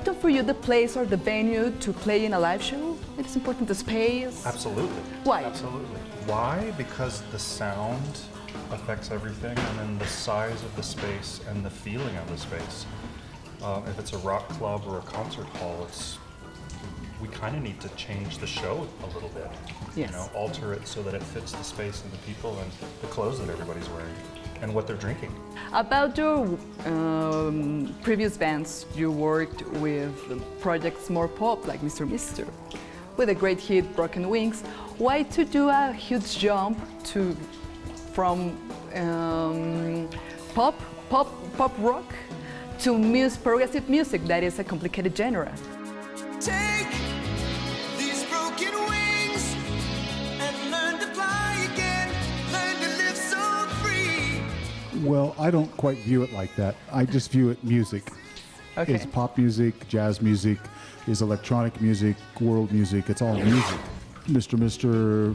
important for you the place or the venue to play in a live show? It is important the space? Absolutely. Why? Absolutely. Why? Because the sound affects everything, and then the size of the space and the feeling of the space. If it's a rock club or a concert hall, we kind of need to change the show a little bit. Yes. You know, alter it so that it fits the space and the people and the clothes that everybody's wearing and what they're drinking. About your previous bands, you worked with projects more pop, like Mr. Mister, with a great hit, Broken Wings. Why to do a huge jump from pop rock to progressive music that is a complicated genre? Take these broken wings and learn to fly again, learn to live so free. Well, I don't quite view it like that. I just view it music. Okay. It's pop music, jazz music, is electronic music, world music. It's all music. Mr. Mister,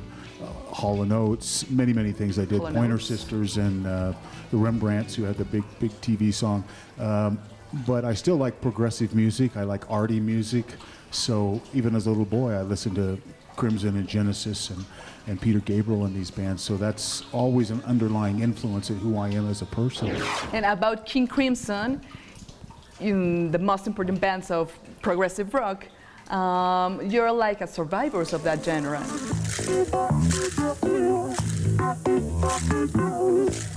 Hall & Oates, many things I did. Hall & Pointer Oates. Sisters and the Rembrandts, who had the big TV song. But I still like progressive music. I like arty music. So even as a little boy, I listened to Crimson and Genesis and Peter Gabriel and these bands. So that's always an underlying influence in who I am as a person. And about King Crimson, in the most important bands of progressive rock, you're like a survivors of that genre.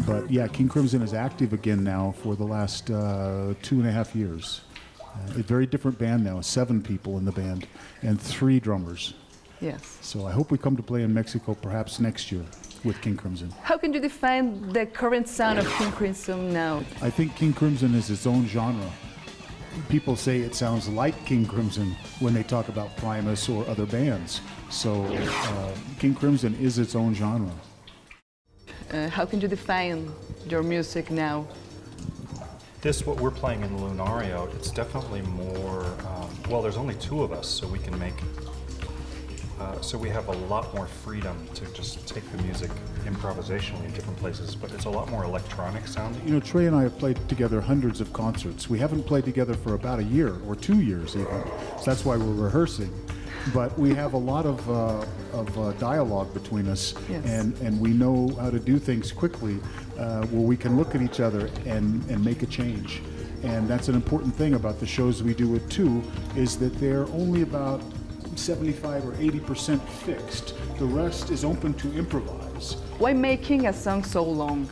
But yeah, King Crimson is active again now for the last 2.5 years. A very different band now, 7 people in the band and 3 drummers. Yes. So I hope we come to play in Mexico perhaps next year with King Crimson. How can you define the current sound of King Crimson now? I think King Crimson is its own genre. People say it sounds like King Crimson when they talk about Primus or other bands. So King Crimson is its own genre. How can you define your music now? What we're playing in Lunario, it's definitely more, well, there's only 2 of us, so we can make, so we have a lot more freedom to just take the music improvisationally in different places, but it's a lot more electronic sounding. You know, Trey and I have played together hundreds of concerts. We haven't played together for about a year or 2 years even, so that's why we're rehearsing. But we have a lot of dialogue between us, yes. and we know how to do things quickly, where we can look at each other and make a change. And that's an important thing about the shows we do with 2, is that they're only about 75 or 80% fixed. The rest is open to improvise. Why making a song so long?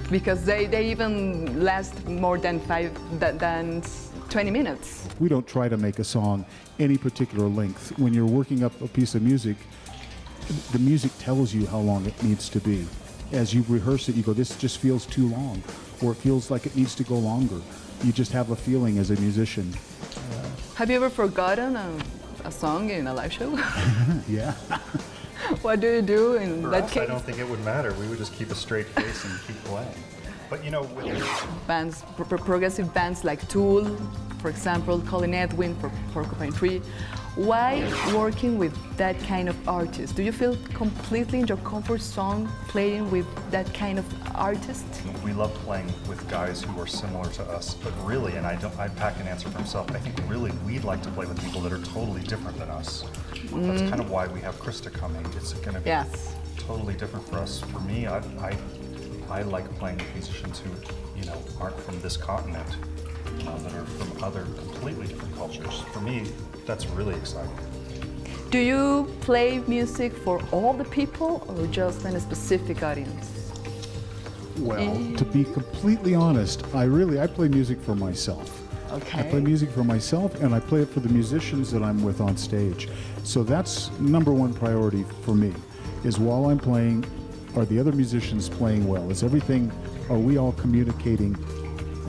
Because they even last more than 20 minutes. We don't try to make a song any particular length. When you're working up a piece of music, the music tells you how long it needs to be. As you rehearse it, you go, this just feels too long, or it feels like it needs to go longer. You just have a feeling as a musician. Have you ever forgotten a song in a live show? Yeah. What do you do in For that us, case? I don't think it would matter. We would just keep a straight face and keep playing. But you know, Bands, progressive bands like Tool, for example, Colin Edwin for Porcupine Tree. Why working with that kind of artist? Do you feel completely in your comfort zone playing with that kind of artist? we love playing with guys who are similar to us, but really, and I pack an answer for himself, I think really we'd like to play with people that are totally different than us. That's kind of why we have Krista coming. It's going to be Yes. totally different for us. For me, I like playing with musicians who, you know, aren't from this continent, that are from other completely different cultures. For me, that's really exciting. Do you play music for all the people or just in a specific audience? Well, to be completely honest, I play music for myself. Okay. I play music for myself, and I play it for the musicians that I'm with on stage. So that's number one priority for me, is while I'm playing, are the other musicians playing well? Are we all communicating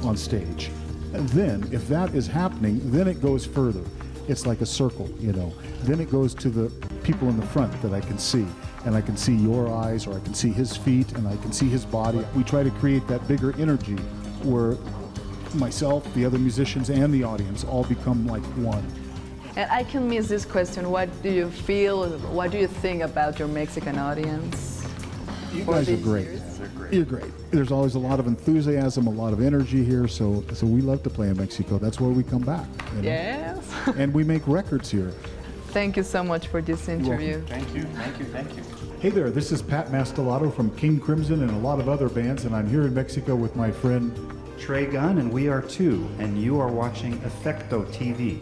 on stage? And then, if that is happening, then it goes further. It's like a circle, you know. Then it goes to the people in the front that I can see. And I can see your eyes, or I can see his feet, and I can see his body. We try to create that bigger energy where myself, the other musicians, and the audience all become like one. And I can miss this question. What do you feel, what do you think about your Mexican audience? You guys are great. They're great. You're great. There's always a lot of enthusiasm, a lot of energy here, so we love to play in Mexico. That's where we come back. You know? Yes. And we make records here. Thank you so much for this interview. Thank you, thank you, thank you. Hey there, this is Pat Mastelotto from King Crimson and a lot of other bands, and I'm here in Mexico with my friend Trey Gunn, and we are too, and you are watching Efekto TV.